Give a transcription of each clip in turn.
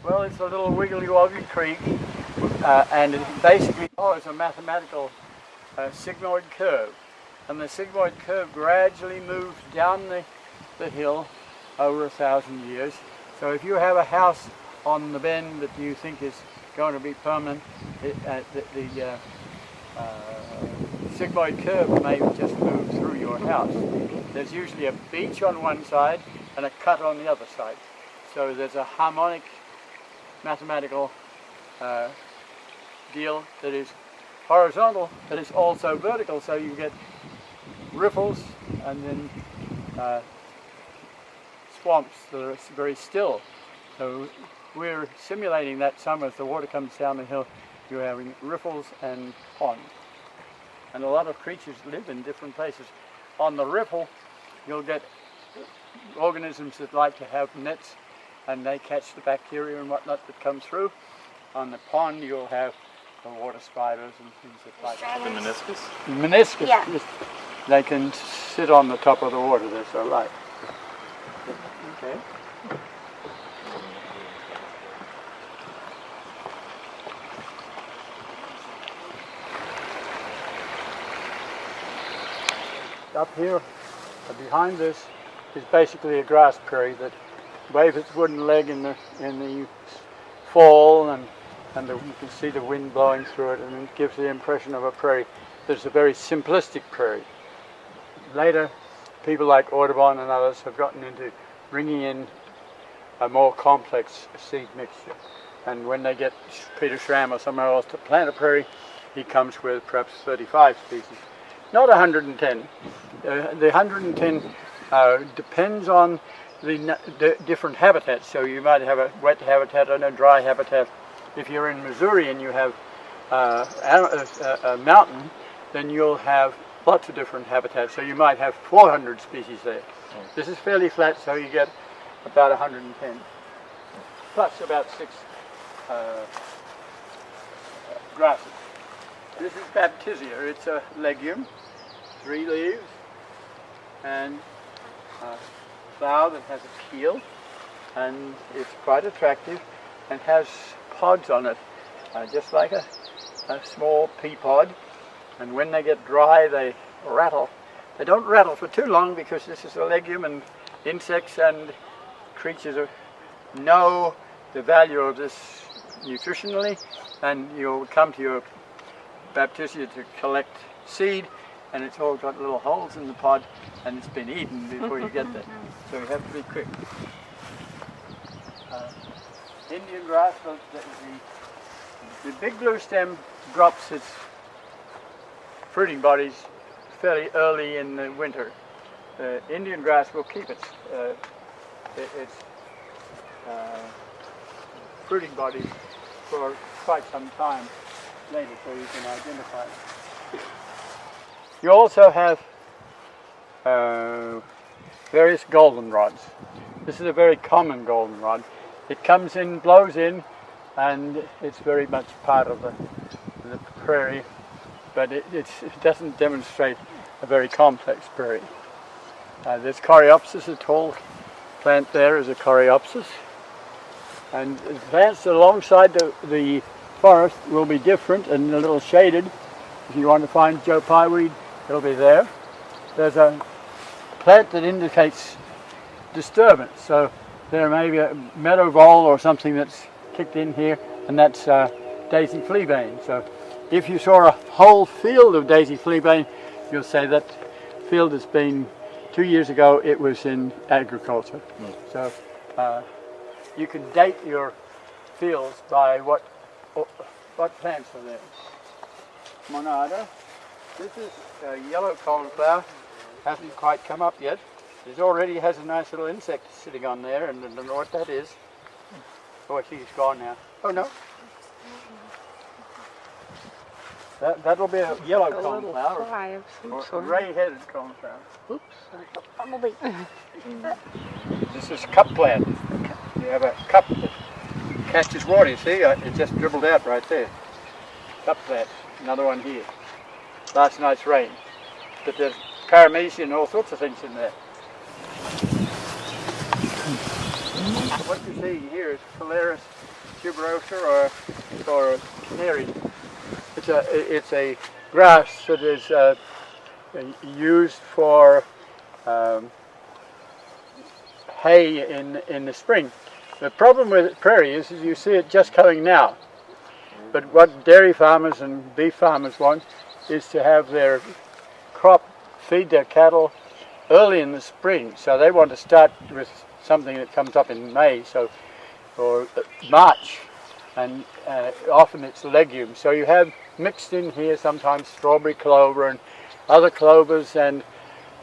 Well, it's a little wiggly-woggly creek, and it basically follows a mathematical sigmoid curve. And the sigmoid curve gradually moves down the hill over 1,000 years. So if you have a house on the bend that you think is going to be permanent, the sigmoid curve may just move through your house. There's usually a beach on one side and a cut on the other side. So there's a harmonic mathematical deal that is horizontal, but it's also vertical, so you get riffles and then swamps that are very still. So we're simulating that some as the water comes down the hill, you're having riffles and ponds. And a lot of creatures live in different places. On the riffle, you'll get organisms that like to have nets, and they catch the bacteria and whatnot that come through. On the pond, you'll have the water spiders and things that like that. The meniscus? Meniscus, yeah. Yes. They can sit on the top of the water, they're so light. Okay. Up here, behind this, is basically a grass prairie that waves its wooden leg in the fall, and you can see the wind blowing through it, and it gives the impression of a prairie that's a very simplistic prairie. Later, people like Audubon and others have gotten into bringing in a more complex seed mixture. And when they get Peter Schramm or somewhere else to plant a prairie, he comes with perhaps 35 species. Not 110. The 110 depends on the different habitats. So you might have a wet habitat and a dry habitat. If you're in Missouri and you have a mountain, then you'll have lots of different habitats. So you might have 400 species there. This is fairly flat, so you get about 110. Plus about 6 grasses. This is Baptisia. It's a legume, 3 leaves, and a flower that has a keel, and it's quite attractive and has pods on it, just like a small pea pod. And when they get dry, they rattle. They don't rattle for too long because this is a legume, and insects and creatures know the value of this nutritionally, and you'll come to your Baptisia to collect seed, and it's all got little holes in the pod, and it's been eaten before you get there. So you have to be quick. Indian grass, the big blue stem drops its fruiting bodies fairly early in the winter. Indian grass will keep its fruiting bodies for quite some time later, so you can identify it. You also have various goldenrods. This is a very common goldenrod. It comes in, blows in, and it's very much part of the prairie, but it doesn't demonstrate a very complex prairie. There's Coreopsis, a tall plant there is a Coreopsis, and the plants alongside the forest will be different and a little shaded. If you want to find Joe Pyeweed, it'll be there. There's a plant that indicates disturbance, so there may be a meadow vole or something that's kicked in here, and that's daisy fleabane. So if you saw a whole field of daisy fleabane, you'll say that field has been, 2 years ago it was in agriculture. So you can date your fields by what plants are there. Monarda. This is a yellow cornflower. Hasn't quite come up yet. It already has a nice little insect sitting on there, and I don't know what that is. Oh, I see it's gone now. Oh no. That'll be a yellow cornflower. Or gray-headed cornflower. Oops, bumblebee. This is cup plant. You have a cup that catches water, you see? It just dribbled out right there. Cup plant. Another one here. Last night's rain. But there's paramecia and all sorts of things in there. What you're seeing here is Phalaris tuberosa or canary. It's a grass that is used for hay in the spring. The problem with prairie is you see it just coming now. But what dairy farmers and beef farmers want is to have their crop, feed their cattle early in the spring. So they want to start with something that comes up in May, or March, and often it's legumes. So you have mixed in here sometimes strawberry clover and other clovers and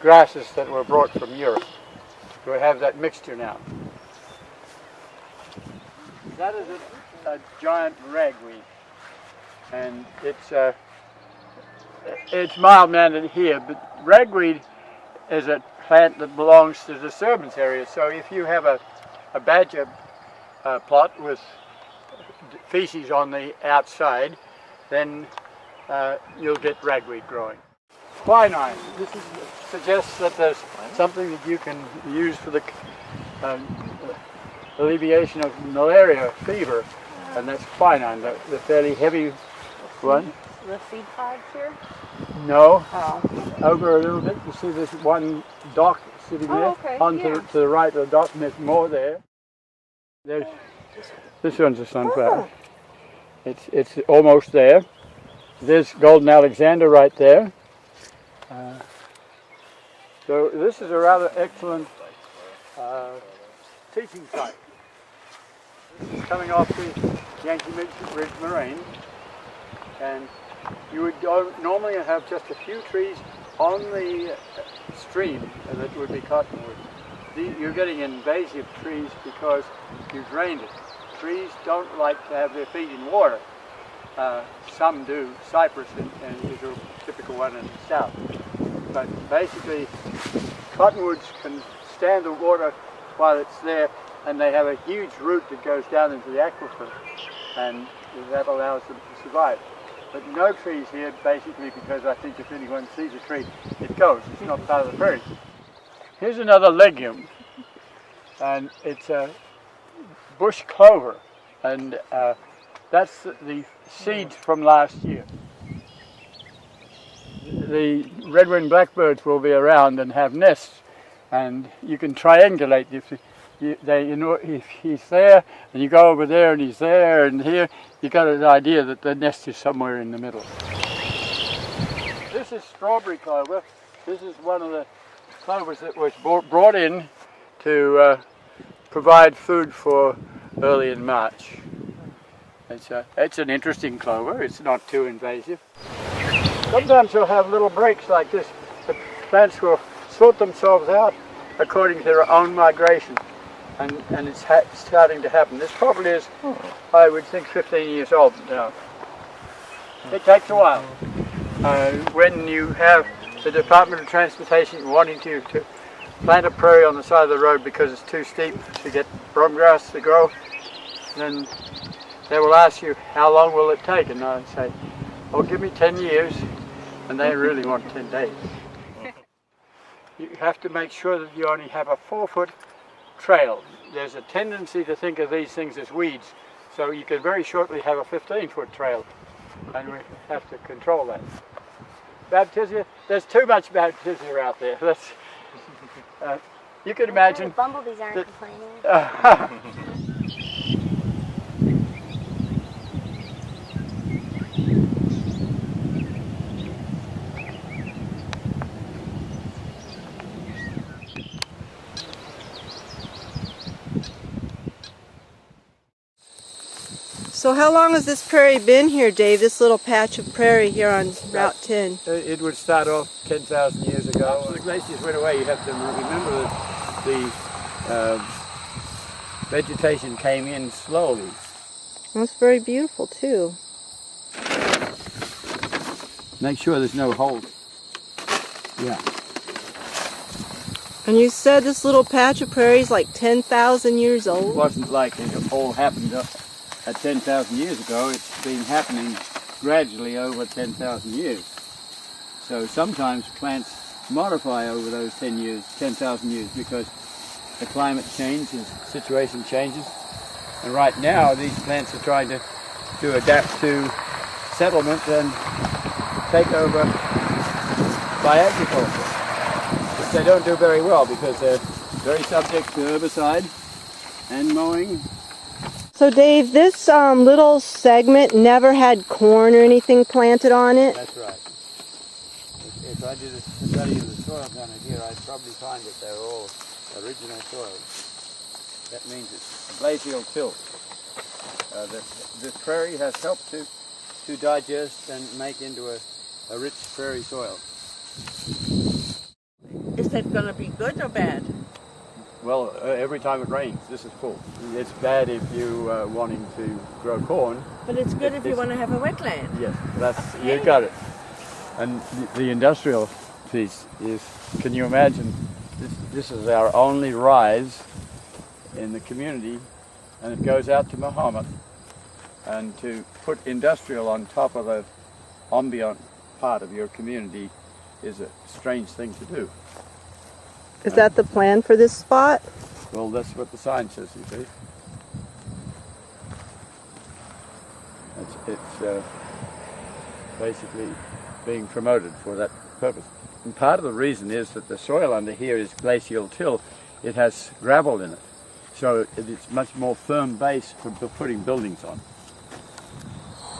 grasses that were brought from Europe. We have that mixture now. That is a giant ragweed, and it's mild-mannered here, but ragweed is a plant that belongs to disturbance areas. So if you have a badger plot with feces on the outside, then you'll get ragweed growing. Quinine. This suggests that there's something that you can use for the alleviation of malaria, fever, and that's quinine, the fairly heavy one. The seed pods here? No. Oh. Over a little bit, you see this one dock sitting there. Okay. To the right of the dock, and there's more there. There's this one's a sunflower. Oh. It's almost there. There's golden Alexander right there. So this is a rather excellent teaching site. This is coming off the Yankee Ridge Moraine, and you would normally have just a few trees on the stream that would be cottonwood. You're getting invasive trees because you've drained it. Trees don't like to have their feet in water. Some do. Cypress is a typical one in the south. But basically, cottonwoods can stand the water while it's there, and they have a huge root that goes down into the aquifer, and that allows them to survive. But no trees here, basically, because I think if anyone sees a tree, it goes. It's not part of the prairie. Here's another legume, and it's a bush clover, and that's the seeds from last year. The red-winged blackbirds will be around and have nests, and you can triangulate. If he's there, and you go over there, and he's there, and here, you got an idea that the nest is somewhere in the middle. This is strawberry clover. This is one of the clovers that was brought in to provide food for early in March. It's an interesting clover. It's not too invasive. Sometimes you'll have little breaks like this. The plants will sort themselves out according to their own migration, and it's starting to happen. This probably is, I would think, 15 years old now. It takes a while. When you have the Department of Transportation wanting to plant a prairie on the side of the road because it's too steep to get bromgrass to grow, then they will ask you, how long will it take? And I say, oh, give me 10 years. And they really want 10 days. You have to make sure that you only have a 4-foot trail. There's a tendency to think of these things as weeds, so you can very shortly have a 15-foot trail, and we have to control that. Baptisia, there's too much baptisia out there. You can imagine. The bumblebees aren't complaining. So how long has this prairie been here, Dave, this little patch of prairie here on Route 10? It would start off 10,000 years ago. After the glaciers went away, you have to remember that the vegetation came in slowly. That's very beautiful, too. Make sure there's no holes. Yeah. And you said this little patch of prairie is like 10,000 years old? It wasn't like it all happened at 10,000 years ago. It's been happening gradually over 10,000 years. So sometimes plants modify over those 10,000 years because the climate changes, the situation changes. And right now these plants are trying to adapt to settlement and take over by agriculture, which they don't do very well because they're very subject to herbicide and mowing. So Dave, this little segment never had corn or anything planted on it? That's right. If I did a study of the soil down here, I'd probably find that they're all original soils. That means it's glacial till. The prairie has helped to digest and make into a rich prairie soil. Is that going to be good or bad? Well, every time it rains, this is full. It's bad if you're wanting to grow corn. But it's good if you want to have a wetland. Yes, that's you got it. And the industrial piece is, can you imagine, this is our only rise in the community, and it goes out to Muhammad, and to put industrial on top of the ambient part of your community is a strange thing to do. Is that the plan for this spot? Well, that's what the sign says, you see. It's basically being promoted for that purpose. And part of the reason is that the soil under here is glacial till. It has gravel in it. So it's much more firm base for putting buildings on.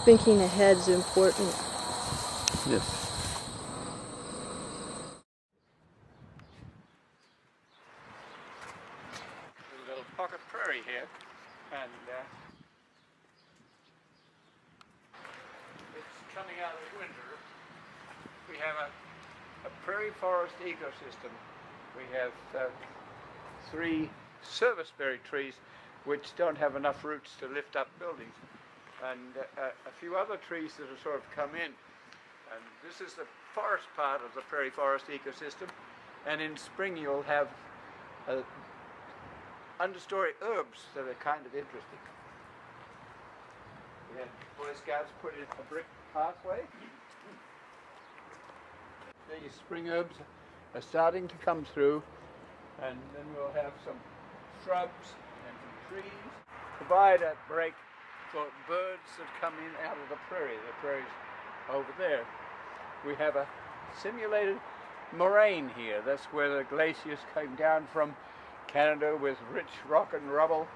Thinking ahead is important. Yes. A little pocket prairie here, and it's coming out of winter. We have a prairie forest ecosystem. We have 3 serviceberry trees which don't have enough roots to lift up buildings, and a few other trees that have sort of come in. And this is the forest part of the prairie forest ecosystem, and in spring you'll have understory herbs that are kind of interesting. We had Boy Scouts put in a brick pathway. The spring herbs are starting to come through, and then we'll have some shrubs and some trees. Provide a break for birds that come in out of the prairie. The prairie's over there. We have a simulated moraine here. That's where the glaciers came down from Canada with rich rock and rubble,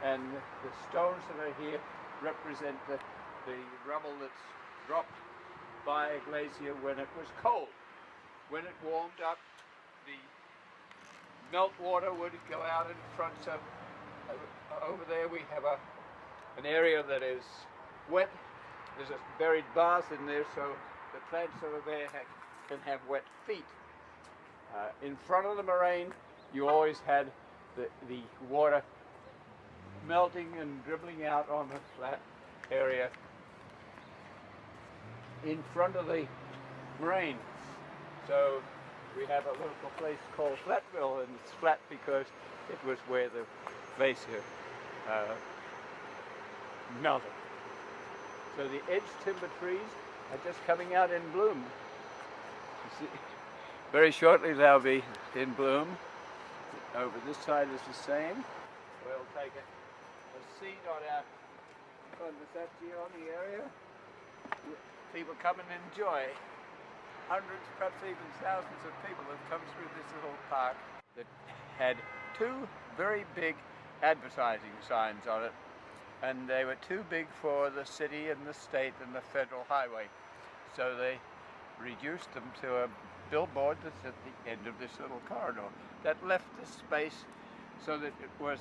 and the stones that are here represent the rubble that's dropped by a glacier when it was cold. When it warmed up, the meltwater would go out in front. So over there we have an area that is wet. There's a buried bath in there, so the plants over there can have wet feet. In front of the moraine, you always had the water melting and dribbling out on the flat area in front of the moraine. So we have a local place called Flatville, and it's flat because it was where the glacier melted. So the edge timber trees are just coming out in bloom. You see, very shortly they'll be in bloom. Over this side is the same. We'll take a seat on our conversation on the area. People come and enjoy. Hundreds, perhaps even thousands of people have come through this little park that had 2 very big advertising signs on it, and they were too big for the city and the state and the federal highway. So they reduced them to a billboard that's at the end of this little corridor. That left the space so that it was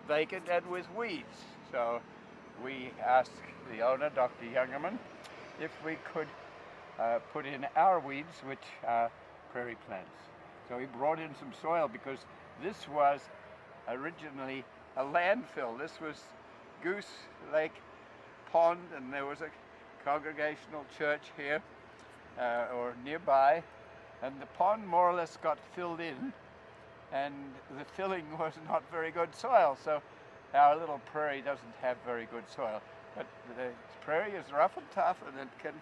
vacant and with weeds. So we asked the owner, Dr. Youngerman, if we could put in our weeds, which are prairie plants. So he brought in some soil because this was originally a landfill. This was Goose Lake Pond, and there was a congregational church here or nearby, and the pond more or less got filled in, and the filling was not very good soil, so our little prairie doesn't have very good soil. But the prairie is rough and tough, and it can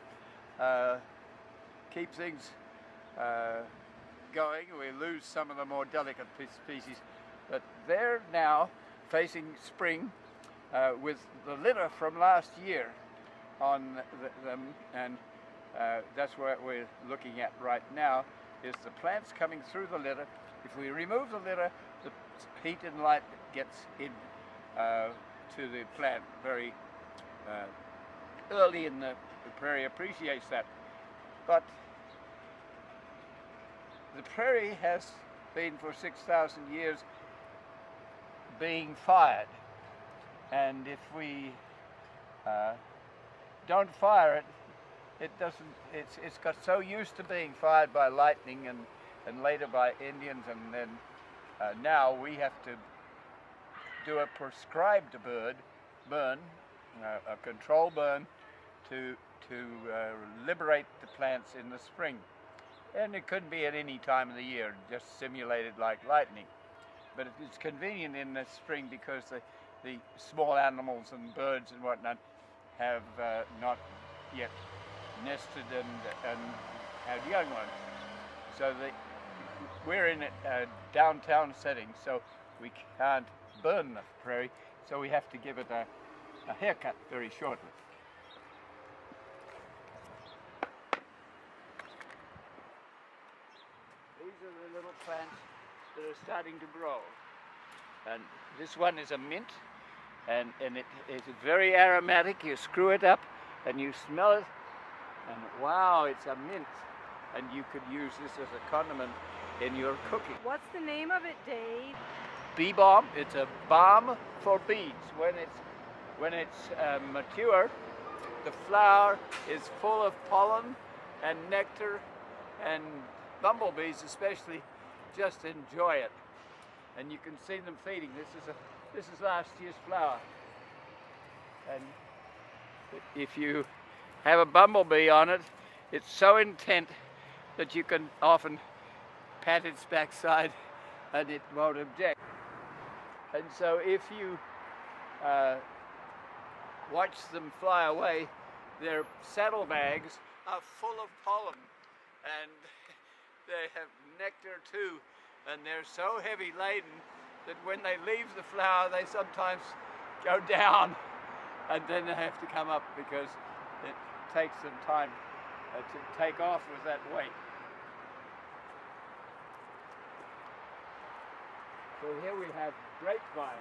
keep things going. We lose some of the more delicate species But they're now facing spring with the litter from last year on them, and that's what we're looking at right now, is the plants coming through the litter. If we remove the litter, the heat and light gets in to the plant very early, and the prairie appreciates that. But the prairie has been for 6,000 years being fired, and if we don't fire it, it doesn't. It's got so used to being fired by lightning and later by Indians, and then now we have to do a prescribed burn, a control burn, to liberate the plants in the spring. And it couldn't be at any time of the year, just simulated like lightning. But it's convenient in the spring because the small animals and birds and whatnot have not yet nested and had young ones. So we're in a downtown setting, so we can't burn the prairie, so we have to give it a haircut very shortly. These are the little plants that are starting to grow. And this one is a mint, and it is very aromatic. You screw it up and you smell it, and wow, it's a mint. And you could use this as a condiment in your cooking. What's the name of it, Dave? Bee balm. It's a balm for bees. When it's mature, the flower is full of pollen and nectar, and bumblebees especially just enjoy it. And you can see them feeding. This is last year's flower. And if you have a bumblebee on it, it's so intent that you can often pat its backside and it won't object. And so if you watch them fly away, their saddlebags are full of pollen, and they have nectar too, and they're so heavy laden that when they leave the flower they sometimes go down, and then they have to come up because it takes them time to take off with that weight. So here we have grapevines,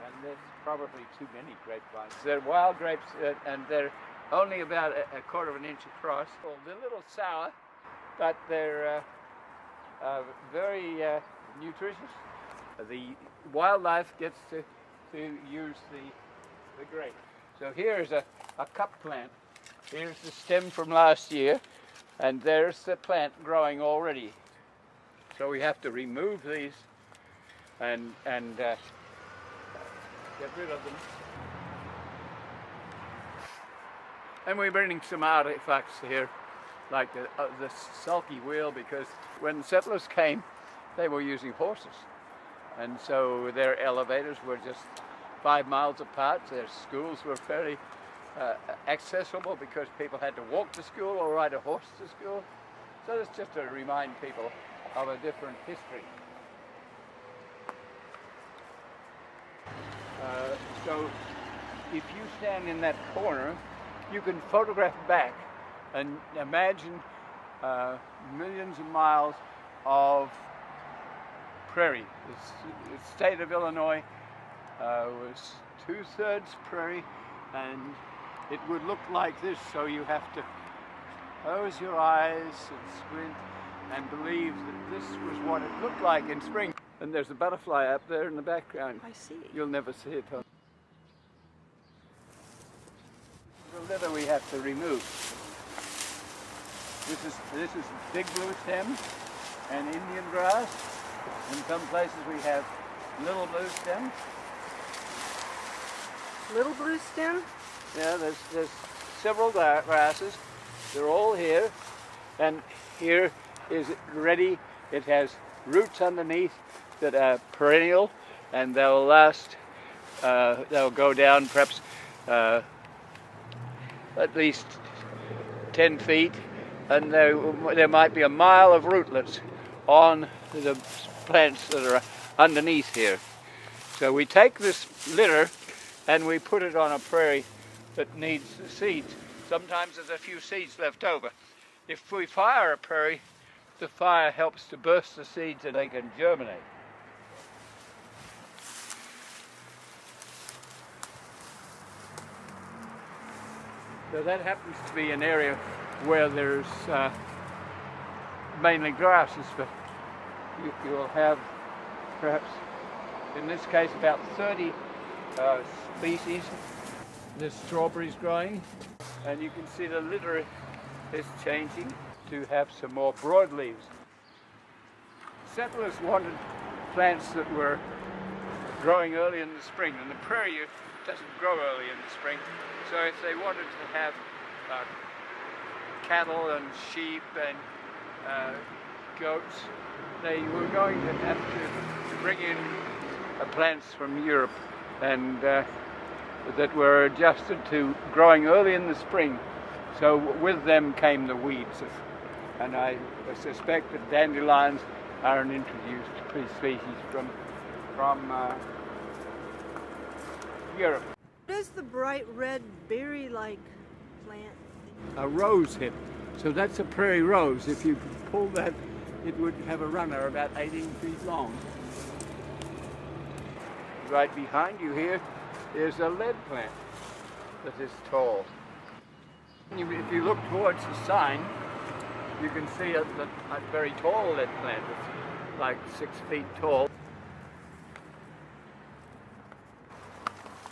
and there's probably too many grapevines. They're wild grapes, and they're only about a quarter of an inch across. Well, they're a little sour, but they're very nutritious. The wildlife gets to use the grape. So here's a cup plant. Here's the stem from last year, and there's the plant growing already. So we have to remove these and get rid of them. And we're bringing some artifacts here, like the sulky wheel, because when settlers came, they were using horses. And so their elevators were just 5 miles apart. Their schools were fairly accessible because people had to walk to school or ride a horse to school. So it's just to remind people of a different history. So if you stand in that corner, you can photograph back and imagine millions of miles of prairie. The state of Illinois was 2/3 prairie, and it would look like this, so you have to close your eyes and squint and believe that this was what it looked like in spring. And there's a butterfly up there in the background. I see. You'll never see it. Huh? The litter we have to remove. This is big blue stem and Indian grass. In some places we have little blue stem. Little blue stem? Yeah, there's several grasses. They're all here, and here is it ready. It has roots underneath that are perennial, and they'll last. They'll go down perhaps at least 10 feet, and there might be a mile of rootlets on the plants that are underneath here. So we take this litter and we put it on a prairie that needs seeds. Sometimes there's a few seeds left over. If we fire a prairie, the fire helps to burst the seeds and they can germinate. So that happens to be an area where there's mainly grasses, but you'll have perhaps, in this case, about 30 species. There's strawberries growing, and you can see the litter is changing to have some more broad leaves. Settlers wanted plants that were growing early in the spring, and the prairie doesn't grow early in the spring. So if they wanted to have cattle and sheep and goats, they were going to have to bring in plants from Europe and that were adjusted to growing early in the spring. So with them came the weeds, and I suspect that dandelions are an introduced species from Europe. What is the bright red berry-like plant? A rose hip. So that's a prairie rose. If you pull that, it would have a runner about 18 feet long. Right behind you here is a lead plant that is tall. If you look towards the sign, you can see a very tall lead plant. It's like 6 feet tall.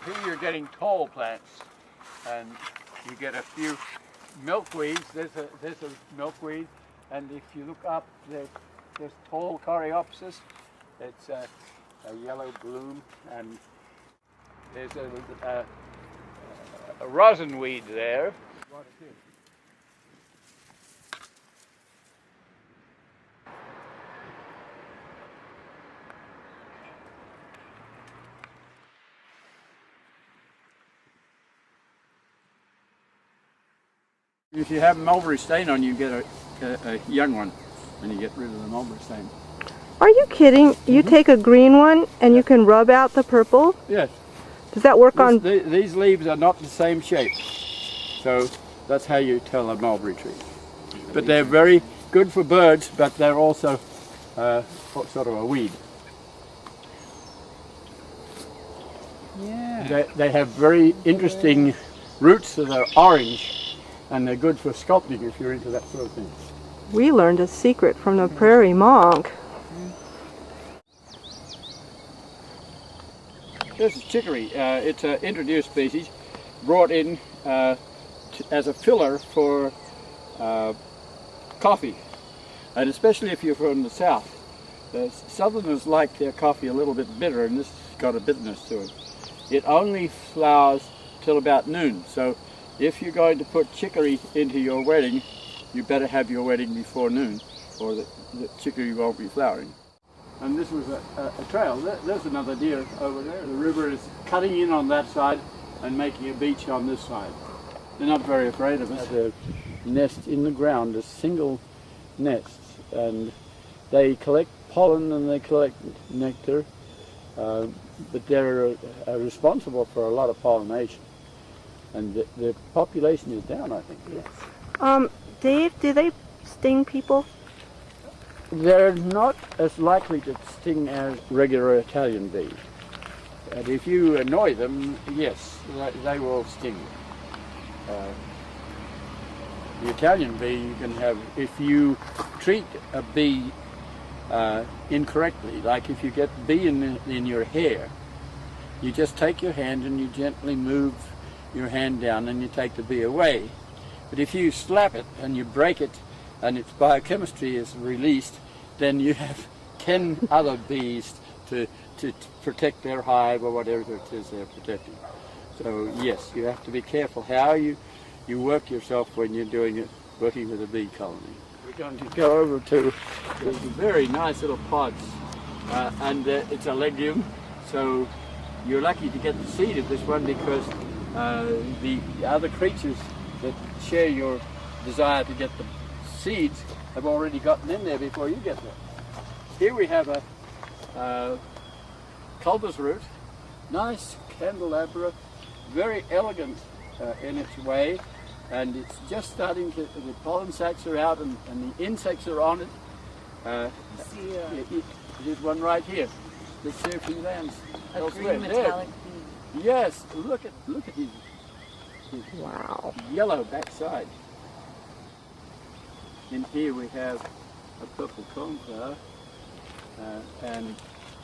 Here you're getting tall plants, and you get a few milkweeds. There's a milkweed, and if you look up, there's tall coreopsis. It's a yellow bloom, and there's a rosin weed there. What it is. If you have mulberry stain on, you get a young one, and you get rid of the mulberry stain. Are you kidding? You take a green one and you can rub out the purple? Yes. Does that work on... These leaves are not the same shape, so that's how you tell a mulberry tree. But they're very good for birds, but they're also sort of a weed. Yeah. They have very interesting roots that are orange, and they're good for sculpting if you're into that sort of thing. We learned a secret from the prairie monk. This is chicory. It's an introduced species brought in as a filler for coffee, and especially if you're from the south. The southerners like their coffee a little bit bitter, and this has got a bitterness to it. It only flowers till about noon, so if you're going to put chicory into your wedding, you better have your wedding before noon, or the chicory won't be flowering. And this was a trail. There's another deer over there. The river is cutting in on that side and making a beach on this side. They're not very afraid of us. They nest in the ground as single nests, and they collect pollen and they collect nectar, but they're responsible for a lot of pollination. And the population is down, I think. Yes. Dave, do they sting people? They're not as likely to sting as regular Italian bees. And if you annoy them, yes, they will sting. The Italian bee you can have, if you treat a bee incorrectly, like if you get bee in your hair, you just take your hand and you gently move your hand down and you take the bee away. But if you slap it and you break it and its biochemistry is released, then you have 10 other bees to protect their hive or whatever it is they're protecting. So yes, you have to be careful how you work yourself when you're doing it, working with a bee colony. We're going to go over to these very nice little pods, and it's a legume, so you're lucky to get the seed of this one because the other creatures that share your desire to get the seeds have already gotten in there before you get there. here we have a culvers root, nice candelabra, very elegant in its way, and it's just starting to, the pollen sacs are out and the insects are on it. There's one right here. Let's see if he lands elsewhere. Green metallic bead. Yes, look at his Wow. yellow backside. And here we have a purple coneflower, and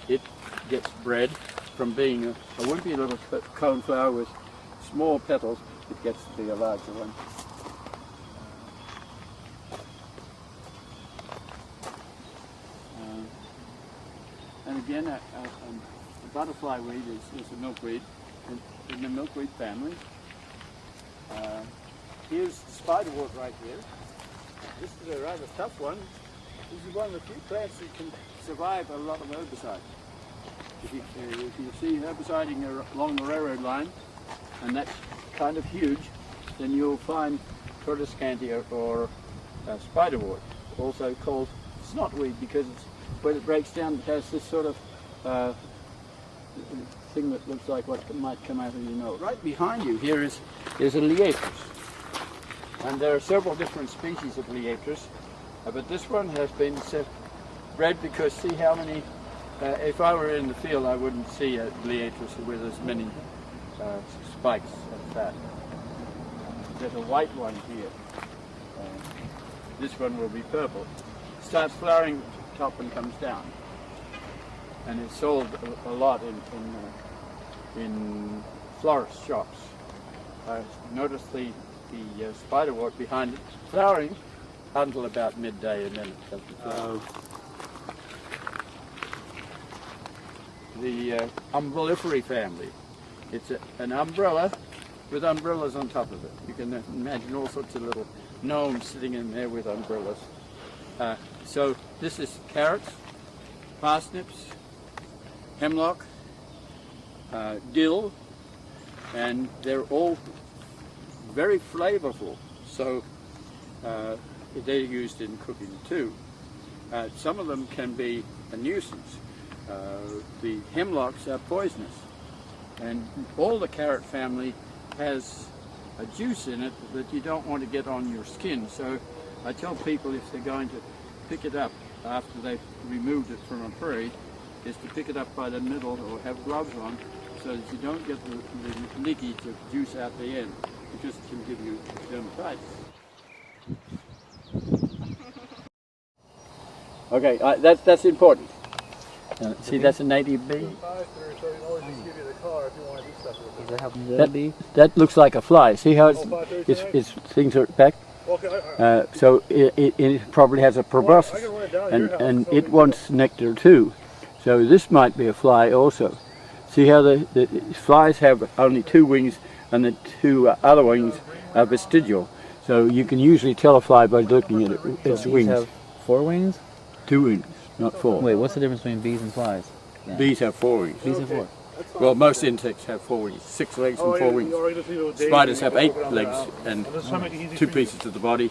it gets bred from being a wimpy little coneflower with small petals. It gets to be a larger one. And again, a butterfly weed is a milkweed in the milkweed family. Here's spiderwort right here. This is a rather tough one. This is one of the few plants that can survive a lot of herbicide. If you see herbiciding along the railroad line, and that's kind of huge, then you'll find protoscantia or spiderwort, also called snotweed, because when it breaks down it has this sort of thing that looks like what might come out of your nose. Right behind you here is a liatrus. And there are several different species of liatrus, but this one has been bred because see how many, if I were in the field I wouldn't see a liatrus with as many spikes as that. There's a white one here. This one will be purple. Starts flowering top and comes down. And it's sold a lot in florist shops. Notice the spiderwort behind it, flowering until about midday, and then it doesn't flower. The umbelliferae family. It's an umbrella with umbrellas on top of it. You can imagine all sorts of little gnomes sitting in there with umbrellas. So this is carrots, parsnips, hemlock, dill, and they're all very flavorful, so they're used in cooking too. Some of them can be a nuisance. The hemlocks are poisonous, and all the carrot family has a juice in it that you don't want to get on your skin. So I tell people if they're going to pick it up after they've removed it from a prairie, is to pick it up by the middle or have gloves on so that you don't get the leakage of juice out the end, because it can give you dermatitis. Okay, that's important. See, that's a native bee. That looks like a fly. See how its things are packed? So it probably has a proboscis, and it wants nectar too. So this might be a fly also. See how the flies have only two wings, and the two other wings are vestigial. So you can usually tell a fly by looking at its wings. Have 4 wings? 2 wings, not 4. Wait, what's the difference between bees and flies? Yeah. Bees have 4 wings. Bees have 4. Well, most insects have 4 wings, 6 legs and 4 wings. Spiders have 8 legs and 2 pieces of the body.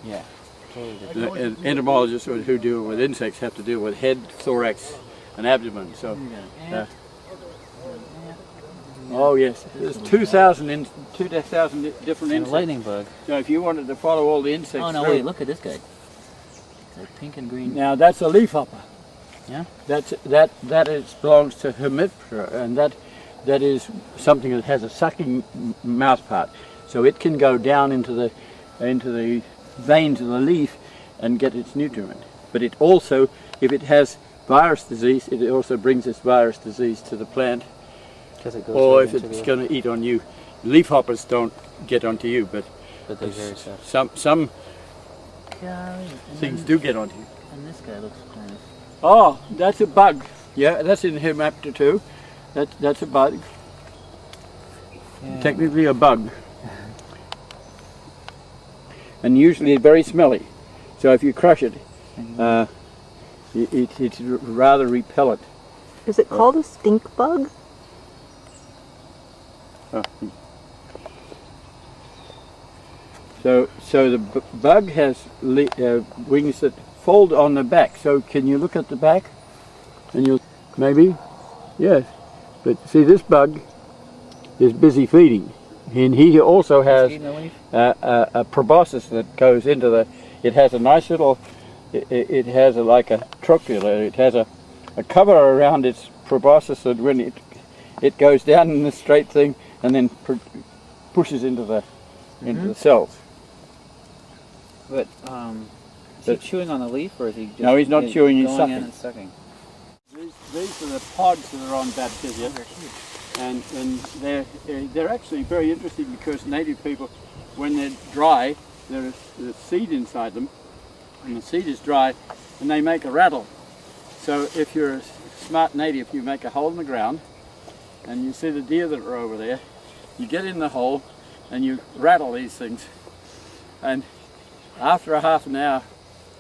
Yeah, totally different. The entomologists who deal with insects have to deal with head, thorax, and abdomen. So, oh yes, there's 2,000 different And a insects. lightning bug. So if you wanted to follow all the insects Oh no, through, wait, look at this guy. It's like pink and green. now that's a leafhopper. Yeah? That belongs to Hemiptera, and that is something that has a sucking mouth part, so it can go down into the veins of the leaf and get its nutriment. But it also, if it has virus disease, it also brings this virus disease to the plant. It goes Or right if into it's the- going to eat on you. Leafhoppers don't get onto you, but But they're very soft. some Yeah, things do get onto you. And this guy looks kind of... Oh, that's a bug. Yeah, that's in Hemiptera too. That's a bug. Yeah. Technically a bug. And usually very smelly. So if you crush it, it's rather repellent. Is it called a stink bug? Oh. So the bug has wings that fold on the back. So can you look at the back? And you'll maybe, yes. But see, this bug is busy feeding, and he also has a proboscis that goes into the. It has a nice little. It has like a trochila. It has a cover around its proboscis that when it goes down in this straight thing and then pushes into the cells. But is he chewing on the leaf, or is he just? No, he's not chewing. He's going sucking. in and sucking. These are the pods that are on baptisia, and they're actually very interesting because native people, when they're dry, there's a seed inside them, and the seed is dry, and they make a rattle. So if you're a smart native, you make a hole in the ground, and you see the deer that are over there. You get in the hole, and you rattle these things, and after a half an hour,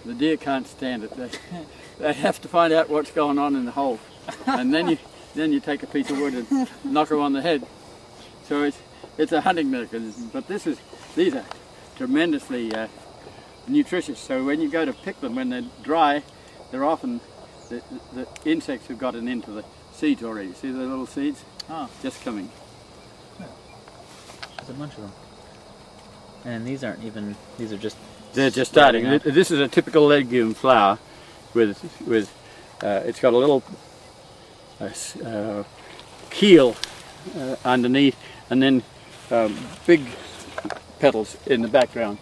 the deer can't stand it. They have to find out what's going on in the hole, and then you take a piece of wood and knock them on the head. So it's a hunting mechanism. But these are tremendously nutritious. So when you go to pick them when they're dry, they're often the insects have gotten into the seeds already. See the little seeds? Oh, just coming. there's a bunch of them. And these aren't even. These are just. They're just starting. This is a typical legume flower. With it's got a little keel underneath, and then big petals in the background.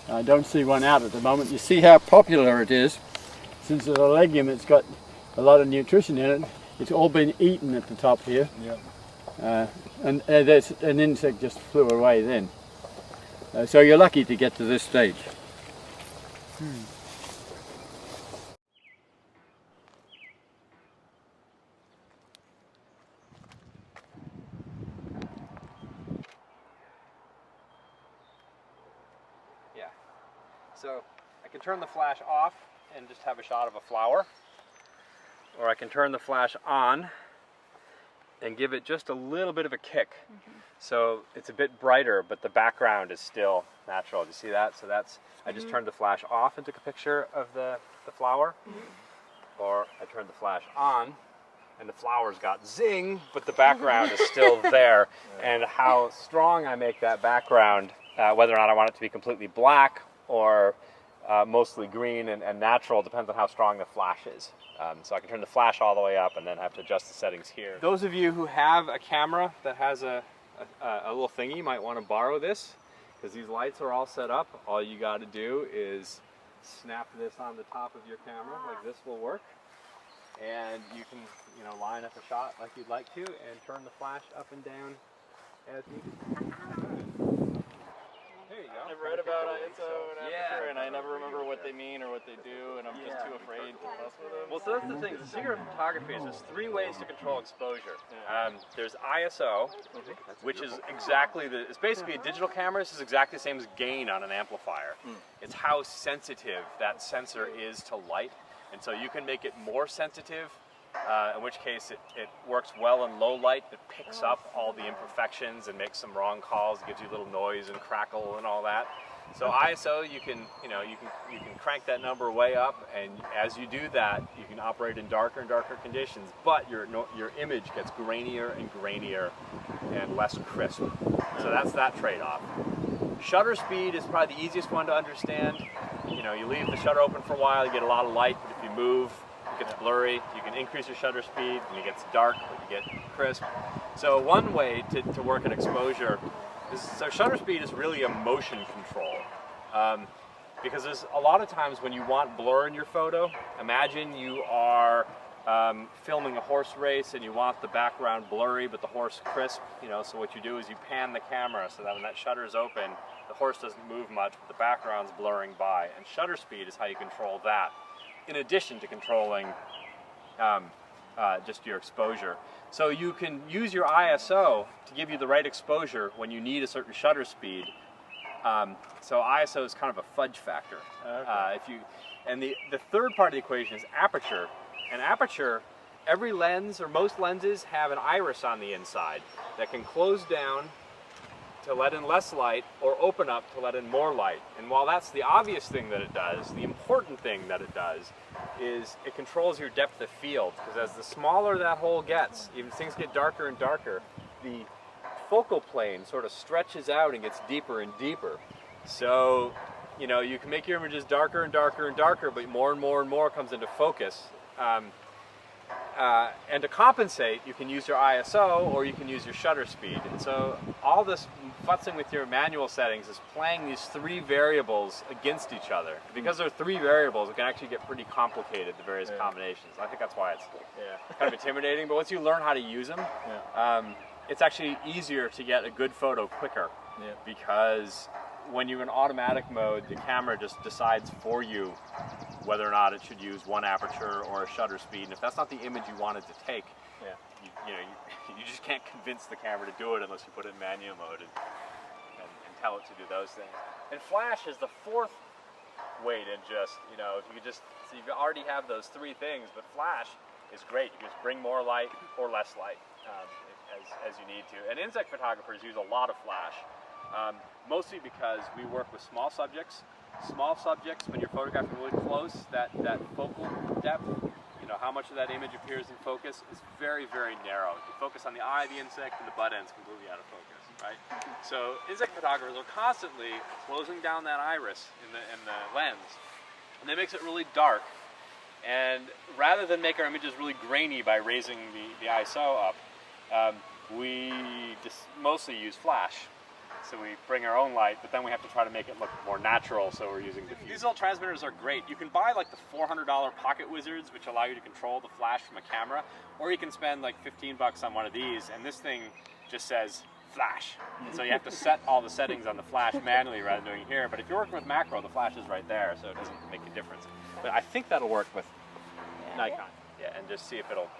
I don't see one out at the moment. You see how popular it is. Since it's a legume, it's got a lot of nutrition in it. It's all been eaten at the top here. Yep. And there's an insect just flew away then. So you're lucky to get to this stage. So I can turn the flash off and just have a shot of a flower, or I can turn the flash on and give it just a little bit of a kick. So it's a bit brighter, but the background is still natural. Do you see that? So that's, I just turned the flash off and took a picture of the flower, or I turned the flash on and the flower's got zing, but the background is still there. And how strong I make that background, whether or not I want it to be completely black or mostly green and natural, depends on how strong the flash is. So I can turn the flash all the way up and then have to adjust the settings here. Those of you who have a camera that has a little thingy might want to borrow this, because these lights are all set up. All you got to do is snap this on the top of your camera, like this will work, and you can line up a shot like you'd like to and turn the flash up and down as needed. There you go. I've read about ISO and aperture, and I never remember what they mean or what they do, and I'm just too afraid to fuss with them. Well, so that's the thing. The secret of photography is there's three ways to control exposure. There's ISO, which is exactly it's basically a digital camera. This is exactly the same as gain on an amplifier. It's how sensitive that sensor is to light, and so you can make it more sensitive. In which case it works well in low light. It picks up all the imperfections and makes some wrong calls. It gives you a little noise and crackle and all that. So ISO, you can crank that number way up, and as you do that, you can operate in darker and darker conditions. But your image gets grainier and grainier and less crisp. So that's that trade-off. Shutter speed is probably the easiest one to understand. You leave the shutter open for a while, you get a lot of light, but if you move, it gets blurry. You can increase your shutter speed and it gets dark, but you get crisp. So one way to work at exposure is, so shutter speed is really a motion control. Because there's a lot of times when you want blur in your photo, imagine you are filming a horse race and you want the background blurry but the horse crisp, so what you do is you pan the camera so that when that shutter is open, the horse doesn't move much, but the background's blurring by. And shutter speed is how you control that, in addition to controlling just your exposure. So you can use your ISO to give you the right exposure when you need a certain shutter speed. So ISO is kind of a fudge factor. And the third part of the equation is aperture. And aperture, every lens or most lenses have an iris on the inside that can close down to let in less light or open up to let in more light. And while that's the obvious thing that it does, the important thing that it does is it controls your depth of field, because as the smaller that hole gets, even as things get darker and darker, the focal plane sort of stretches out and gets deeper and deeper. So, you know, you can make your images darker and darker and darker, but more and more and more comes into focus. And to compensate, you can use your ISO or you can use your shutter speed. And so all this futzing with your manual settings is playing these three variables against each other. Because there are three variables, it can actually get pretty complicated, the various combinations. I think that's why it's kind of intimidating, but once you learn how to use them, it's actually easier to get a good photo quicker. Because when you're in automatic mode, the camera just decides for you whether or not it should use one aperture or a shutter speed. And if that's not the image you wanted to take, you just can't convince the camera to do it unless you put it in manual mode and tell it to do those things. And flash is the fourth way to just, you know, if you could just, so you already have those three things, but flash is great. You can just bring more light or less light as you need to. And insect photographers use a lot of flash. Mostly because we work with small subjects. Small subjects, when you're photographing really close, that focal depth, you know, how much of that image appears in focus is very, very narrow. You focus on the eye of the insect and the butt end's completely out of focus, right? So insect photographers are constantly closing down that iris in the lens, and that makes it really dark. And rather than make our images really grainy by raising the ISO up, we just mostly use flash. So we bring our own light, but then we have to try to make it look more natural, so we're using diffuse. These little transmitters are great. You can buy like the $400 Pocket Wizards, which allow you to control the flash from a camera, or you can spend like 15 bucks on one of these, and this thing just says flash. And so you have to set all the settings on the flash manually rather than doing it here. But if you're working with macro, the flash is right there, so it doesn't make a difference. But I think that'll work with Nikon. Yeah, and just see if it'll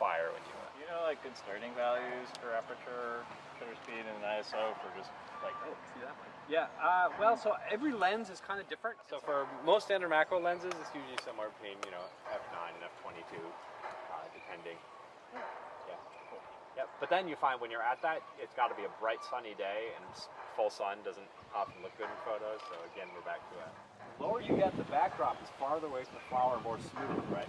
fire when you. You know, like good starting values for aperture, shutter speed, and ISO for just like, oh, see that one? Yeah, well, so every lens is kind of different. So for most standard macro lenses, it's usually somewhere between, you know, f9 and f22, depending. Yeah, cool. Yep. But then you find when you're at that, it's got to be a bright sunny day, and full sun doesn't often look good in photos. So again, we're back to that. The lower you get, the backdrop is farther away from the flower, more smooth, right?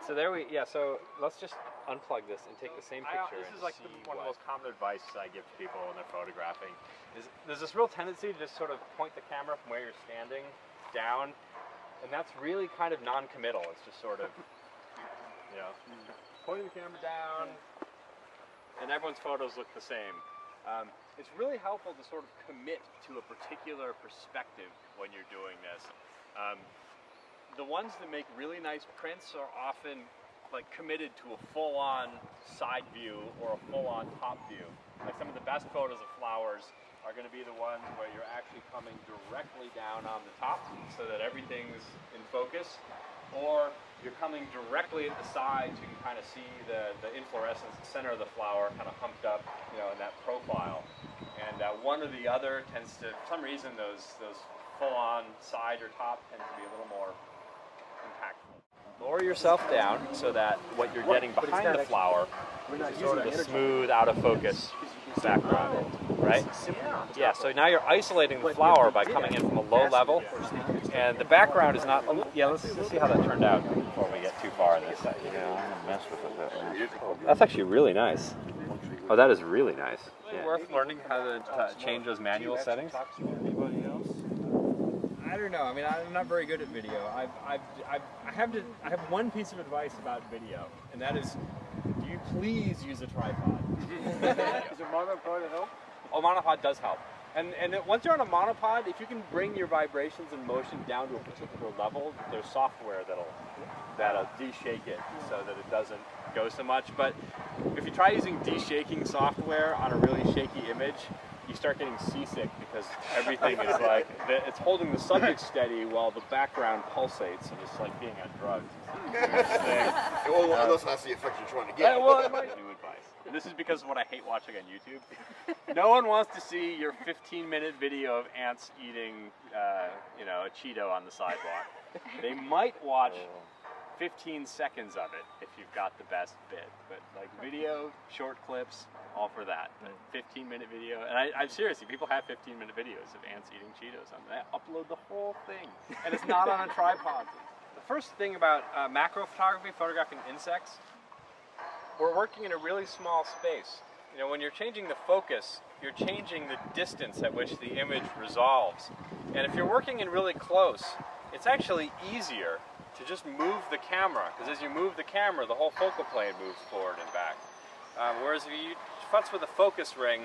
So there so let's just unplug this and take the same picture. This is like one of the most common advice I give to people when they're photographing. Is there's this real tendency to just sort of point the camera from where you're standing down, and that's really kind of non-committal. It's just sort of, you know, pointing the camera down, and everyone's photos look the same. It's really helpful to sort of commit to a particular perspective when you're doing this. The ones that make really nice prints are often like committed to a full-on side view or a full-on top view. Like some of the best photos of flowers are going to be the ones where you're actually coming directly down on the top so that everything's in focus, or you're coming directly at the sides. You can kind of see the inflorescence, the center of the flower kind of humped up, you know, in that profile. And one or the other tends to, for some reason, those full-on side or top tend to be a little more impactful. Lower yourself down so that what you're getting behind the flower is sort of a smooth, out of focus background, right? Yeah, so now you're isolating the flower by coming in from a low level, and the background is not, let's see how that turned out before we get too far in this. Yeah, I'm gonna mess with it. That's actually really nice. Oh, that is really nice. Yeah. Worth learning how to change those manual settings. I don't know. I mean, I'm not very good at video. I have one piece of advice about video, and that is, do you please use a tripod? Does a monopod help? Oh, monopod does help. And once you're on a monopod, if you can bring your vibrations and motion down to a particular level, there's software that'll de-shake it so that it doesn't go so much. But if you try using de-shaking software on a really shaky image, you start getting seasick because everything is like, it's holding the subject steady while the background pulsates, and it's like being on drugs. Unless that's the effect you're trying to get. Well, it might be new advice. And this is because of what I hate watching on YouTube. No one wants to see your 15-minute video of ants eating, a Cheeto on the sidewalk. They might watch 15 seconds of it if you've got the best bit. But like video, short clips, all for that. But 15-minute video, and I'm seriously, people have 15-minute videos of ants eating Cheetos on that. Upload the whole thing, and it's not on a tripod. The first thing about macro photography, photographing insects, we're working in a really small space. You know, when you're changing the focus, you're changing the distance at which the image resolves. And if you're working in really close, it's actually easier to just move the camera, because as you move the camera, the whole focal plane moves forward and back. Whereas if you futz with a focus ring,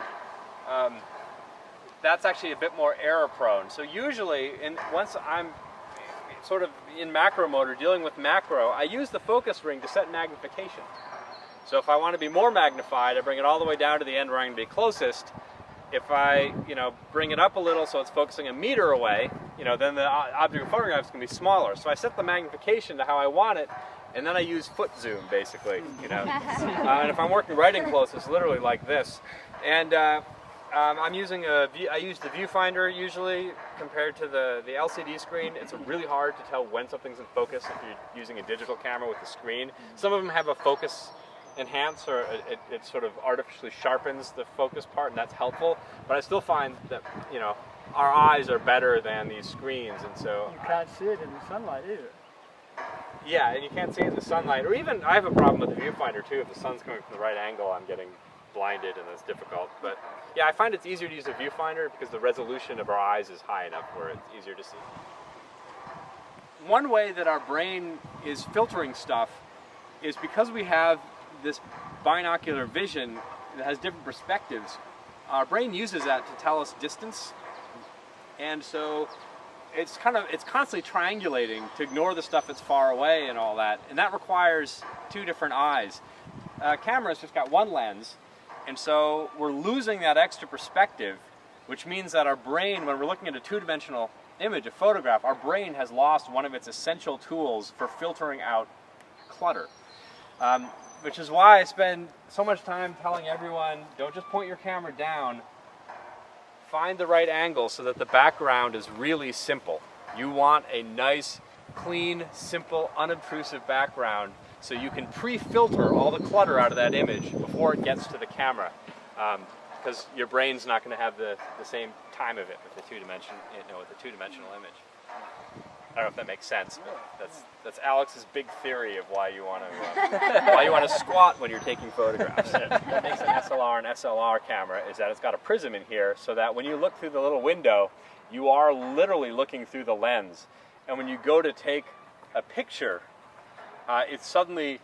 that's actually a bit more error prone. So usually, once I'm sort of in macro mode or dealing with macro, I use the focus ring to set magnification. So if I want to be more magnified, I bring it all the way down to the end where I'm going to be closest. If I, bring it up a little so it's focusing a meter away, then the object of photograph is going to be smaller. So I set the magnification to how I want it, and then I use foot zoom, basically, and if I'm working right in close, it's literally like this. And I use the viewfinder usually compared to the LCD screen. It's really hard to tell when something's in focus if you're using a digital camera with the screen. Some of them have a focus enhance, or it sort of artificially sharpens the focus part, and that's helpful. But I still find that our eyes are better than these screens, and so you can't see it in the sunlight either. Yeah, and you can't see it in the sunlight, or even I have a problem with the viewfinder too. If the sun's coming from the right angle, I'm getting blinded, and it's difficult. But yeah, I find it's easier to use a viewfinder because the resolution of our eyes is high enough where it's easier to see. One way that our brain is filtering stuff is because we have this binocular vision that has different perspectives. Our brain uses that to tell us distance, and so it's constantly triangulating to ignore the stuff that's far away and all that, and that requires two different eyes. Camera's just got one lens, and so we're losing that extra perspective, which means that our brain, when we're looking at a two-dimensional image, a photograph, our brain has lost one of its essential tools for filtering out clutter. Which is why I spend so much time telling everyone, don't just point your camera down, find the right angle so that the background is really simple. You want a nice, clean, simple, unobtrusive background so you can pre-filter all the clutter out of that image before it gets to the camera. Because your brain's not going to have the same time of it with the two-dimensional image. I don't know if that makes sense, but that's Alex's big theory of why you want to squat when you're taking photographs. What makes an SLR and SLR camera is that it's got a prism in here, so that when you look through the little window, you are literally looking through the lens. And when you go to take a picture, it suddenly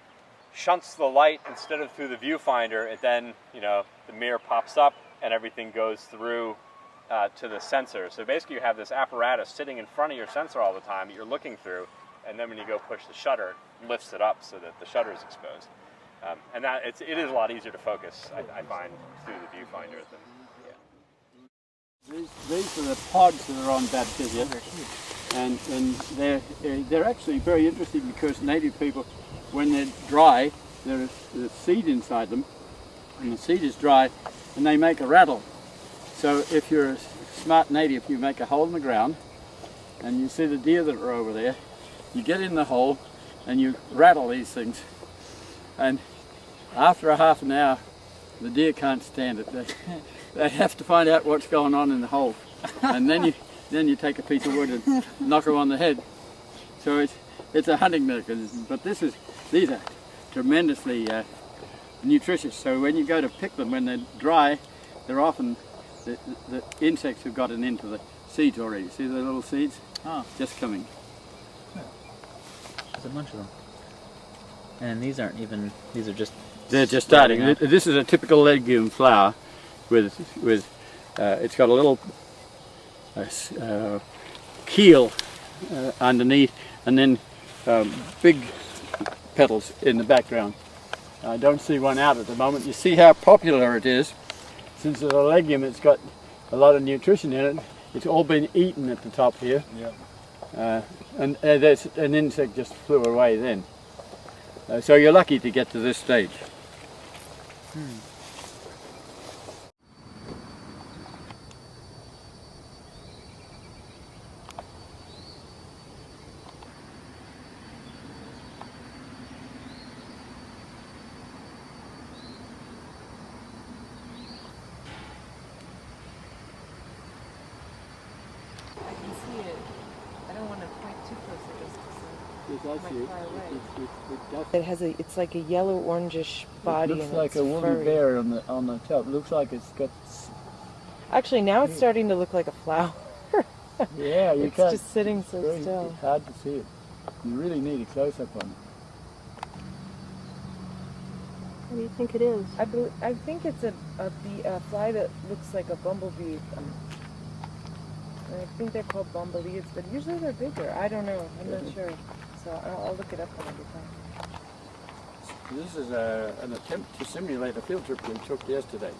shunts the light instead of through the viewfinder. It then, the mirror pops up and everything goes through to the sensor. So basically you have this apparatus sitting in front of your sensor all the time that you're looking through, and then when you go push the shutter, it lifts it up so that the shutter is exposed. And that it is a lot easier to focus, I find, through the viewfinder. These are the pods that are on baptisia, and they're actually very interesting because native people, when they're dry, there's a seed inside them, and the seed is dry, and they make a rattle. So if you're a smart native, you make a hole in the ground, and you see the deer that are over there, you get in the hole, and you rattle these things. And after a half an hour, the deer can't stand it. They have to find out what's going on in the hole. And then you take a piece of wood and knock them on the head. So it's a hunting mechanism, but these are tremendously nutritious. So when you go to pick them, when they're dry, they're often the insects have gotten into the seeds already. See the little seeds? Oh. Just coming. There's a bunch of them. And these are just... They're just starting. This is a typical legume flower with it's got a little keel underneath, and then big petals in the background. I don't see one out at the moment. You see how popular it is. Since it's a legume, it's got a lot of nutrition in it. It's all been eaten at the top here. Yeah. And there's an insect just flew away then. So you're lucky to get to this stage. I see it. It does. It has it's like a yellow orangish body. It looks and like it's a woolly furry. bear on the top. It looks like it's got. Actually, now it's starting to look like a flower. Yeah, you It's can't. just sitting so It's still. hard to see it. You really need a close up on it. What do you think it is? I think it's a fly that looks like a bumblebee. I think they're called bumblebees, but usually they're bigger. I don't know. I'm not sure. So I'll look it up when I get time. This is an attempt to simulate a field trip we took yesterday.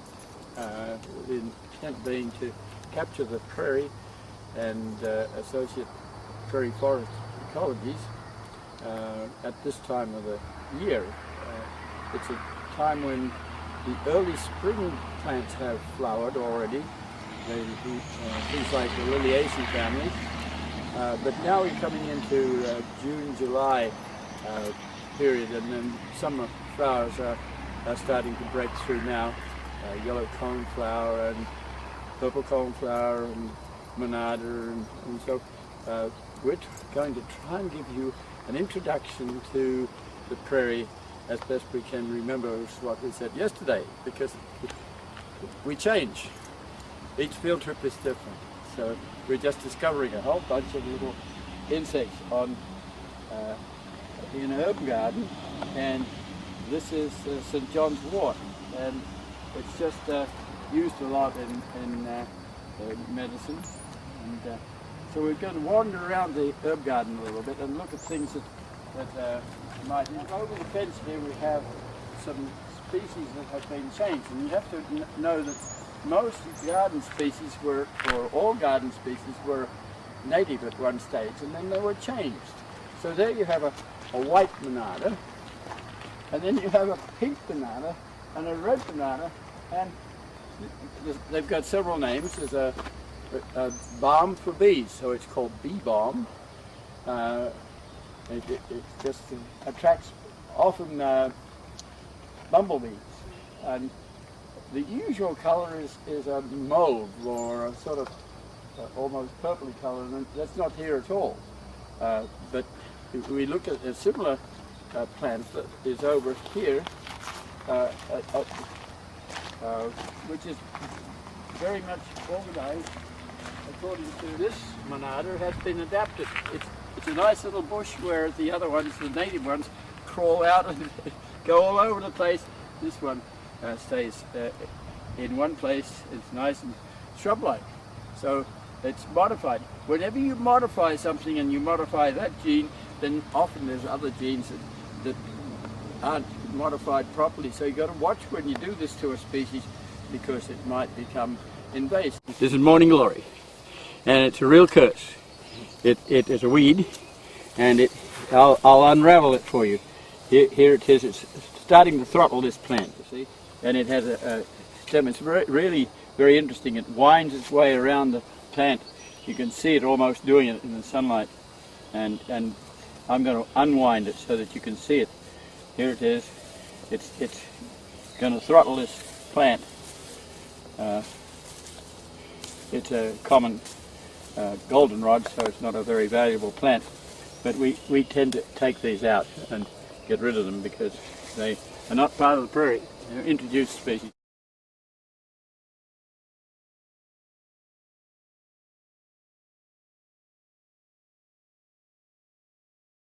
The intent being to capture the prairie and associate prairie forest ecologies at this time of the year. It's a time when the early spring plants have flowered already, things like the liliaceae family, but now we're coming into June, July period, and then summer flowers are starting to break through now. Yellow coneflower and purple coneflower and monarda, and so we're going to try and give you an introduction to the prairie as best we can remember what we said yesterday, because we change. Each field trip is different, so we're just discovering a whole bunch of little insects on in an urban garden, and this is St. John's wort, and it's just used a lot in medicine, and so we're going to wander around the herb garden a little bit and look at things that might. Over the fence here we have some species that have been changed, and you have to know that most garden species were, or all garden species were native at one stage, and then they were changed. So there you have a white monarda, and then you have a pink monarda and a red monarda, and they've got several names. There's a balm for bees, so it's called bee balm. It just attracts often bumblebees, and the usual color is a mauve or a sort of almost purpley color, and that's not here at all. But if we look at a similar plant that is over here, which is very much organized according to this monarda, has been adapted. It's a nice little bush, whereas the other ones, the native ones, crawl out and go all over the place. This one stays in one place. It's nice and shrub-like. So it's modified. Whenever you modify something and you modify that gene, then often there's other genes that aren't modified properly. So you've got to watch when you do this to a species, because it might become invasive. This is morning glory, and it's a real curse. It is a weed, and I'll unravel it for you. Here it is. It's starting to throttle this plant, you see, and it has a stem. It's really very interesting. It winds its way around the plant. You can see it almost doing it in the sunlight, and I'm going to unwind it so that you can see it. Here it is. It's going to throttle this plant. It's a common goldenrod, so it's not a very valuable plant, but we tend to take these out and get rid of them because they are not part of the prairie. They're introduced species.